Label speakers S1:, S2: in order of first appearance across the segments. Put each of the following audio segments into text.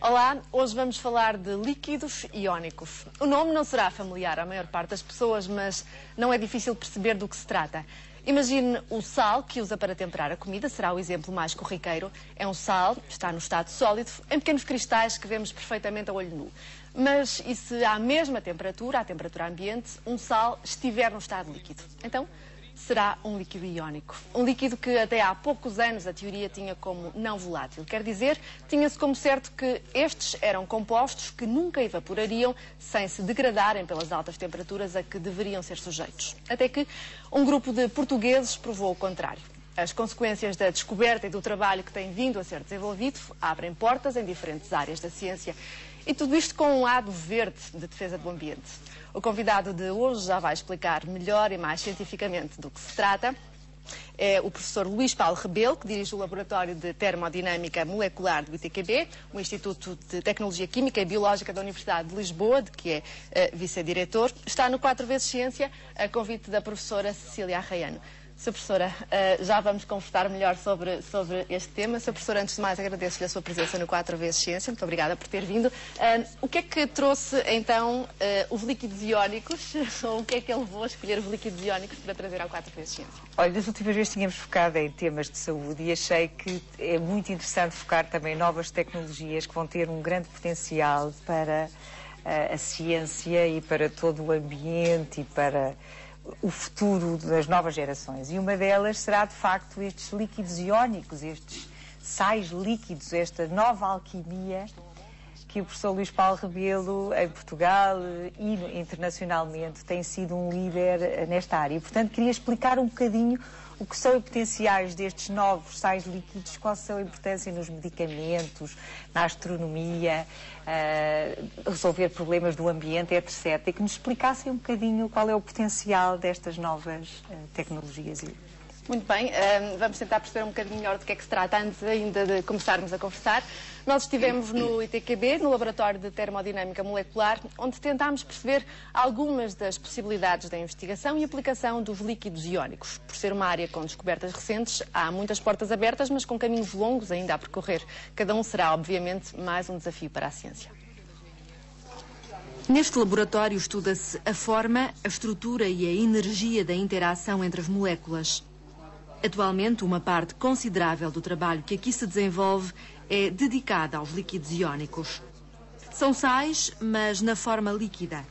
S1: Olá, hoje vamos falar de líquidos iónicos. O nome não será familiar à maior parte das pessoas, mas não é difícil perceber do que se trata. Imagine o sal que usa para temperar a comida, será o exemplo mais corriqueiro. É um sal, está no estado sólido, em pequenos cristais que vemos perfeitamente a olho nu. Mas e se à mesma temperatura, à temperatura ambiente, um sal estiver no estado líquido? Então, será um líquido iónico. Um líquido que até há poucos anos a teoria tinha como não volátil. Quer dizer, tinha-se como certo que estes eram compostos que nunca evaporariam sem se degradarem pelas altas temperaturas a que deveriam ser sujeitos. Até que um grupo de portugueses provou o contrário. As consequências da descoberta e do trabalho que tem vindo a ser desenvolvido abrem portas em diferentes áreas da ciência. E tudo isto com um lado verde de defesa do ambiente. O convidado de hoje já vai explicar melhor e mais cientificamente do que se trata. É o professor Luís Paulo Rebelo, que dirige o Laboratório de Termodinâmica Molecular do ITQB, o Instituto de Tecnologia Química e Biológica da Universidade de Lisboa, de que é vice-diretor. Está no 4 vezes Ciência, a convite da professora Cecília Arraiano. Sra. Professora, já vamos conversar melhor sobre este tema. Sra. Professora, antes de mais, agradeço-lhe a sua presença no 4 vezes Ciência. Muito obrigada por ter vindo. O que é que trouxe, então, os líquidos iónicos? Ou o que é que ele levou a escolher os líquidos iónicos para trazer ao 4 vezes Ciência?
S2: Olha, das últimas vezes tínhamos focado em temas de saúde e achei que é muito interessante focar também em novas tecnologias que vão ter um grande potencial para a ciência e para todo o ambiente e para o futuro das novas gerações. E uma delas será, de facto, estes líquidos iónicos, estes sais líquidos, esta nova alquimia que o professor Luís Paulo Rebelo, em Portugal e internacionalmente, tem sido um líder nesta área. E, portanto, queria explicar um bocadinho o que são os potenciais destes novos sais líquidos, qual são a importância nos medicamentos, na astronomia, resolver problemas do ambiente, etc. E que nos explicassem um bocadinho qual é o potencial destas novas tecnologias.
S1: Muito bem, vamos tentar perceber um bocadinho melhor do que é que se trata antes ainda de começarmos a conversar. Nós estivemos no ITQB, no Laboratório de Termodinâmica Molecular, onde tentámos perceber algumas das possibilidades da investigação e aplicação dos líquidos iónicos. Por ser uma área com descobertas recentes, há muitas portas abertas, mas com caminhos longos ainda a percorrer. Cada um será, obviamente, mais um desafio para a ciência.
S3: Neste laboratório estuda-se a forma, a estrutura e a energia da interação entre as moléculas. Atualmente, uma parte considerável do trabalho que aqui se desenvolve é dedicada aos líquidos iónicos. São sais, mas na forma líquida,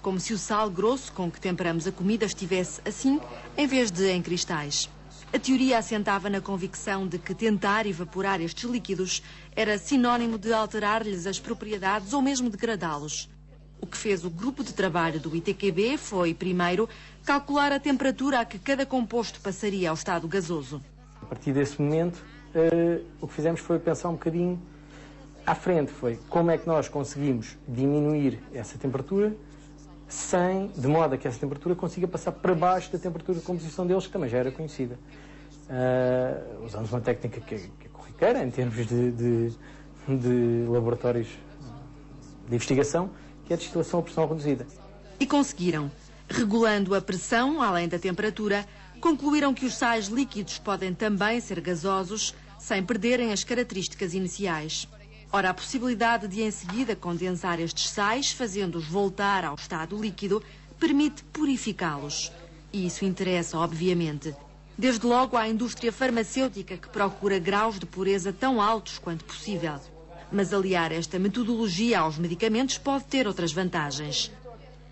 S3: como se o sal grosso com que temperamos a comida estivesse assim, em vez de em cristais. A teoria assentava na convicção de que tentar evaporar estes líquidos era sinónimo de alterar-lhes as propriedades ou mesmo degradá-los. O que fez o grupo de trabalho do ITQB foi, primeiro, calcular a temperatura a que cada composto passaria ao estado gasoso.
S4: A partir desse momento, o que fizemos foi pensar um bocadinho à frente. Foi como é que nós conseguimos diminuir essa temperatura de modo a que essa temperatura consiga passar para baixo da temperatura de composição deles, que também já era conhecida. Usamos uma técnica que é corriqueira em termos de laboratórios de investigação, que é a destilação a pressão reduzida.
S3: E conseguiram. Regulando a pressão, além da temperatura, concluíram que os sais líquidos podem também ser gasosos, sem perderem as características iniciais. Ora, a possibilidade de em seguida condensar estes sais, fazendo-os voltar ao estado líquido, permite purificá-los. E isso interessa, obviamente. Desde logo à indústria farmacêutica, que procura graus de pureza tão altos quanto possível. Mas aliar esta metodologia aos medicamentos pode ter outras vantagens.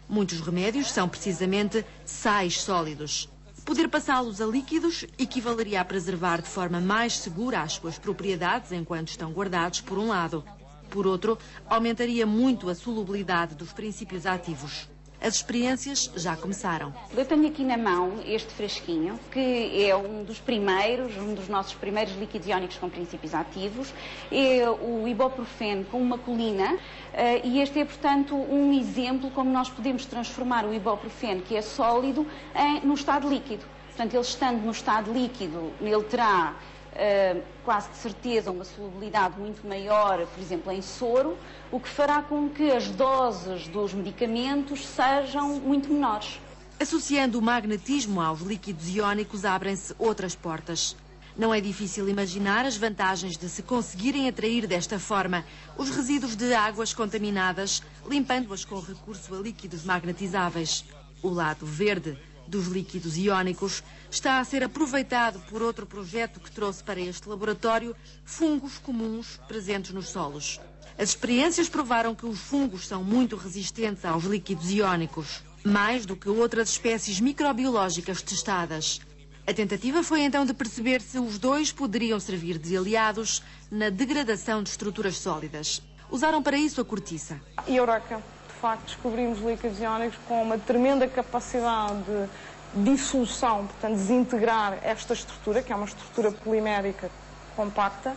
S3: Muitos remédios são precisamente sais sólidos. Poder passá-los a líquidos equivaleria a preservar de forma mais segura as suas propriedades enquanto estão guardados, por um lado. Por outro, aumentaria muito a solubilidade dos princípios ativos. As experiências já começaram.
S5: Eu tenho aqui na mão este frasquinho, que é um dos nossos primeiros líquidos iónicos com princípios ativos. É o ibuprofeno com uma colina, e este é, portanto, um exemplo como nós podemos transformar o ibuprofeno, que é sólido, no estado líquido. Portanto, ele estando no estado líquido, ele terá quase de certeza uma solubilidade muito maior, por exemplo, em soro, o que fará com que as doses dos medicamentos sejam muito menores.
S3: Associando o magnetismo aos líquidos iónicos, abrem-se outras portas. Não é difícil imaginar as vantagens de se conseguirem atrair desta forma os resíduos de águas contaminadas, limpando-as com recurso a líquidos magnetizáveis. O lado verde dos líquidos iónicos está a ser aproveitado por outro projeto que trouxe para este laboratório fungos comuns presentes nos solos. As experiências provaram que os fungos são muito resistentes aos líquidos iónicos, mais do que outras espécies microbiológicas testadas. A tentativa foi então de perceber se os dois poderiam servir de aliados na degradação de estruturas sólidas. Usaram para isso a cortiça.
S6: E Eureka, de facto, descobrimos líquidos iónicos com uma tremenda capacidade de dissolução, portanto, desintegrar esta estrutura, que é uma estrutura polimérica compacta,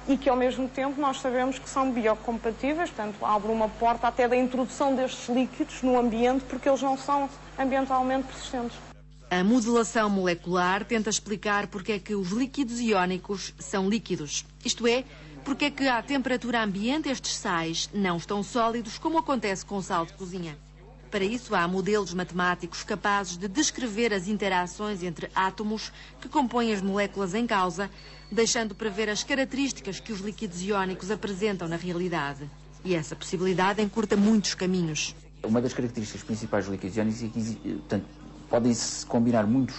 S6: e que, ao mesmo tempo, nós sabemos que são biocompatíveis, portanto, abre uma porta até da introdução destes líquidos no ambiente, porque eles não são ambientalmente persistentes.
S3: A modelação molecular tenta explicar porque é que os líquidos iónicos são líquidos. Isto é, porque é que à temperatura ambiente estes sais não estão sólidos, como acontece com o sal de cozinha. Para isso, há modelos matemáticos capazes de descrever as interações entre átomos que compõem as moléculas em causa, deixando prever as características que os líquidos iónicos apresentam na realidade. E essa possibilidade encurta muitos caminhos.
S7: Uma das características principais dos líquidos iónicos é que, portanto, podem-se combinar muitos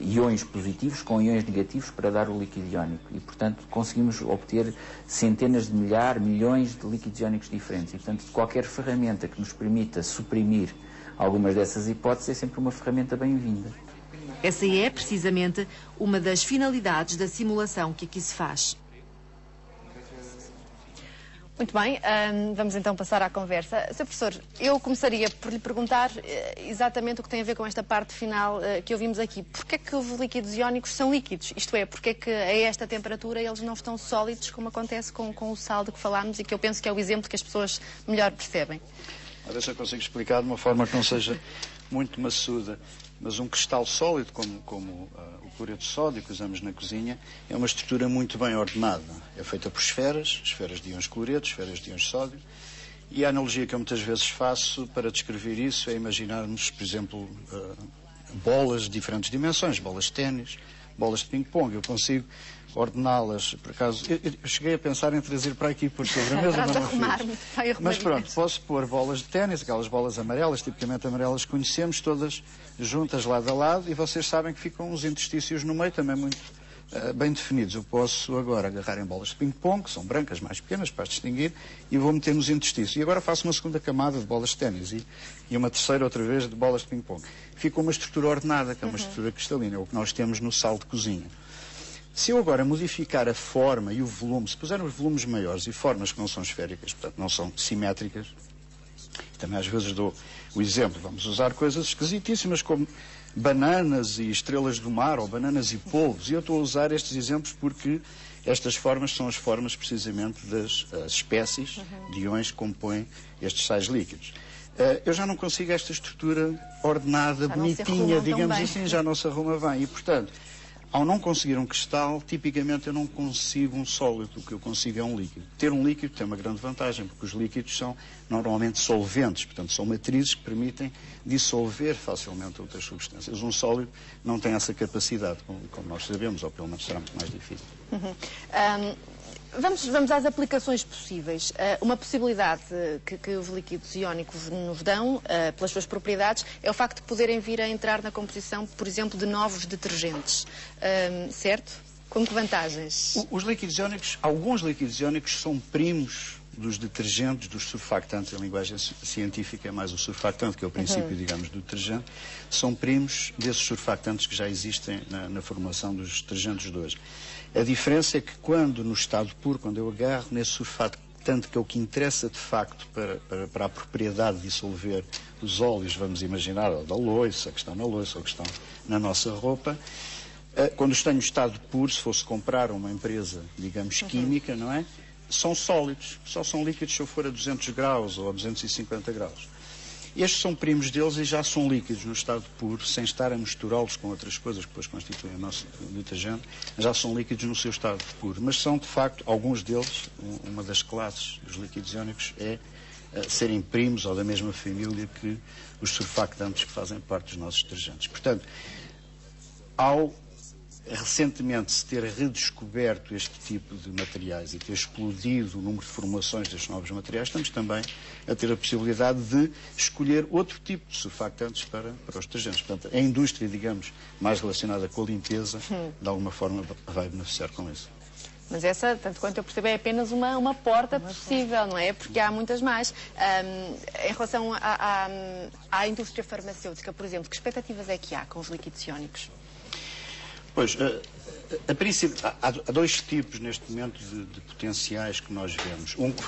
S7: íons positivos com íons negativos para dar o líquido iónico. E, portanto, conseguimos obter centenas de milhões de líquidos iónicos diferentes. E, portanto, qualquer ferramenta que nos permita suprimir algumas dessas hipóteses é sempre uma ferramenta bem-vinda.
S3: Essa é, precisamente, uma das finalidades da simulação que aqui se faz.
S1: Muito bem, vamos então passar à conversa. Sr. Professor, eu começaria por lhe perguntar exatamente o que tem a ver com esta parte final que ouvimos aqui. Porquê é que os líquidos iónicos são líquidos? Isto é, porquê é que a esta temperatura eles não estão sólidos, como acontece com o sal de que falámos e que eu penso que é o exemplo que as pessoas melhor percebem?
S8: A ver se eu consigo explicar de uma forma que não seja muito maçuda. Mas um cristal sólido, como o cloreto de sódio que usamos na cozinha, é uma estrutura muito bem ordenada. É feita por esferas de íons cloreto, esferas de íons sódio. E a analogia que eu muitas vezes faço para descrever isso é imaginarmos, por exemplo, bolas de diferentes dimensões, bolas de ténis, bolas de ping-pong. Eu consigo ordená-las, por acaso, eu cheguei a pensar em trazer para aqui por sobremesa, mas pronto, posso pôr bolas de ténis, aquelas bolas amarelas, tipicamente amarelas que conhecemos, todas juntas lado a lado, e vocês sabem que ficam os interstícios no meio também muito bem definidos. Eu posso agora agarrar em bolas de ping-pong, que são brancas, mais pequenas, para distinguir, e vou meter nos interstícios. E agora faço uma segunda camada de bolas de ténis e uma terceira outra vez de bolas de ping-pong. Fica uma estrutura ordenada, que é uma estrutura cristalina, é o que nós temos no sal de cozinha. Se eu agora modificar a forma e o volume, se pusermos volumes maiores e formas que não são esféricas, portanto não são simétricas, também às vezes dou o exemplo, vamos usar coisas esquisitíssimas como bananas e estrelas do mar, ou bananas e polvos, e eu estou a usar estes exemplos porque estas formas são as formas precisamente das espécies de íons que compõem estes sais líquidos. Eu já não consigo esta estrutura ordenada, bonitinha, digamos assim, já não se arruma bem, e portanto, ao não conseguir um cristal, tipicamente eu não consigo um sólido, o que eu consigo é um líquido. Ter um líquido tem uma grande vantagem, porque os líquidos são normalmente solventes, portanto são matrizes que permitem dissolver facilmente outras substâncias. Um sólido não tem essa capacidade, como nós sabemos, ou pelo menos será muito mais difícil.
S1: Vamos às aplicações possíveis. Uma possibilidade que os líquidos iónicos nos dão, pelas suas propriedades, é o facto de poderem vir a entrar na composição, por exemplo, de novos detergentes. Certo? Com que vantagens?
S8: Os líquidos iónicos, alguns líquidos iónicos são primos dos detergentes, dos surfactantes, em linguagem científica é mais o surfactante, que é o princípio, digamos, do detergente, são primos desses surfactantes que já existem na formulação dos detergentes de hoje. A diferença é que quando, no estado puro, quando eu agarro nesse surfactante, que é o que interessa de facto para a propriedade de dissolver os óleos, vamos imaginar, ou da louça, que estão na louça, ou que estão na nossa roupa, quando os tenho em estado puro, se fosse comprar uma empresa, digamos, química, não é? São sólidos, só são líquidos se eu for a 200 graus ou a 250 graus. Estes são primos deles e já são líquidos no estado puro, sem estar a misturá-los com outras coisas que depois constituem o nosso detergente, já são líquidos no seu estado puro. Mas são, de facto, alguns deles, uma das classes dos líquidos iónicos é serem primos ou da mesma família que os surfactantes que fazem parte dos nossos detergentes. Portanto, ao recentemente se ter redescoberto este tipo de materiais e ter explodido o número de formulações destes novos materiais, estamos também a ter a possibilidade de escolher outro tipo de surfactantes para os detergentes. Portanto, a indústria, digamos, mais relacionada com a limpeza, de alguma forma vai beneficiar com isso.
S1: Mas essa, tanto quanto eu percebo, é apenas uma porta possível, não é? Porque há muitas mais. Em relação à indústria farmacêutica, por exemplo, que expectativas é que há com os líquidos iónicos?
S8: Pois, a princípio, há dois tipos neste momento de potenciais que nós vemos. Um que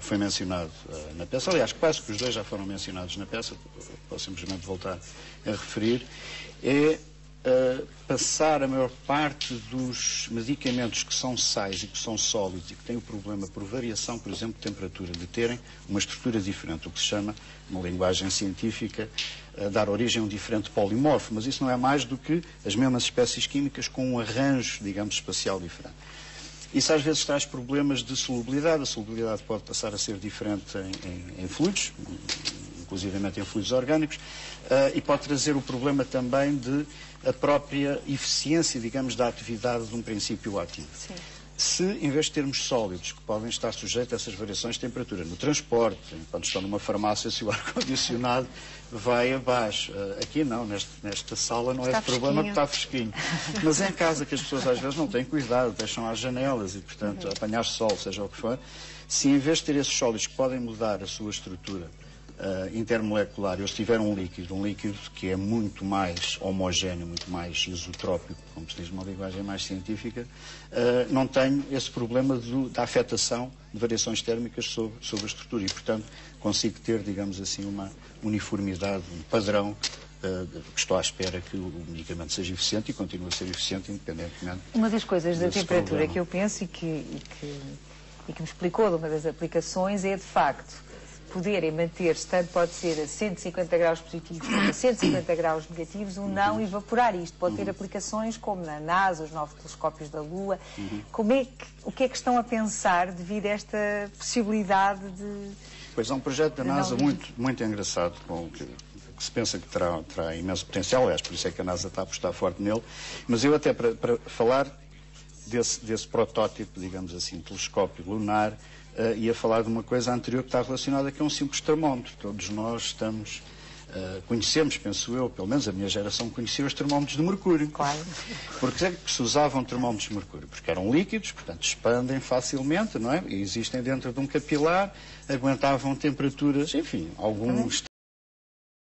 S8: foi mencionado na peça, aliás, quase que os dois já foram mencionados na peça, posso simplesmente voltar a referir, é passar a maior parte dos medicamentos que são sais e que são sólidos e que têm o problema por variação, por exemplo, de temperatura, de terem uma estrutura diferente, o que se chama, numa linguagem científica, dar origem a um diferente polimorfo, mas isso não é mais do que as mesmas espécies químicas com um arranjo, digamos, espacial diferente. Isso às vezes traz problemas de solubilidade. A solubilidade pode passar a ser diferente em fluidos, inclusivamente em fluidos orgânicos, e pode trazer o problema também de a própria eficiência, digamos, da atividade de um princípio ativo.
S1: Sim.
S8: Se, em vez de termos sólidos que podem estar sujeitos a essas variações de temperatura, no transporte, quando estão numa farmácia, se o ar-condicionado vai abaixo. Aqui não, nesta sala não é esse problema, que está fresquinho. Mas em casa, que as pessoas às vezes não têm cuidado, deixam às janelas e, portanto, apanhar sol, seja o que for, se em vez de ter esses sólidos que podem mudar a sua estrutura intermolecular, eu tiver um líquido que é muito mais homogéneo, muito mais isotrópico, como se diz numa linguagem mais científica, não tenho esse problema da afetação de variações térmicas sobre a estrutura e, portanto, consigo ter, digamos assim, uma uniformidade, um padrão, que estou à espera que o medicamento seja eficiente e continue a ser eficiente independentemente.
S2: Uma das coisas da temperatura
S8: problema
S2: que eu penso e que me explicou de uma das aplicações é, de facto, poderem manter-se, tanto pode ser a 150 graus positivos como a 150 graus negativos, não evaporar. Isto pode ter aplicações como na NASA, os novos telescópios da Lua. O que é que estão a pensar devido a esta possibilidade de...
S8: Pois há um projeto da NASA muito engraçado, que se pensa que terá imenso potencial, aliás, por isso é que a NASA está a apostar forte nele, mas eu até para falar desse protótipo, digamos assim, telescópio lunar, ia falar de uma coisa anterior que está relacionada, que é um simples termómetro. Todos nós conhecemos, penso eu, pelo menos a minha geração conheceu os termómetros de mercúrio.
S2: Claro.
S8: Porque é que se usavam termómetros de mercúrio? Porque eram líquidos, portanto expandem facilmente, não é? E existem dentro de um capilar, aguentavam temperaturas, enfim, alguns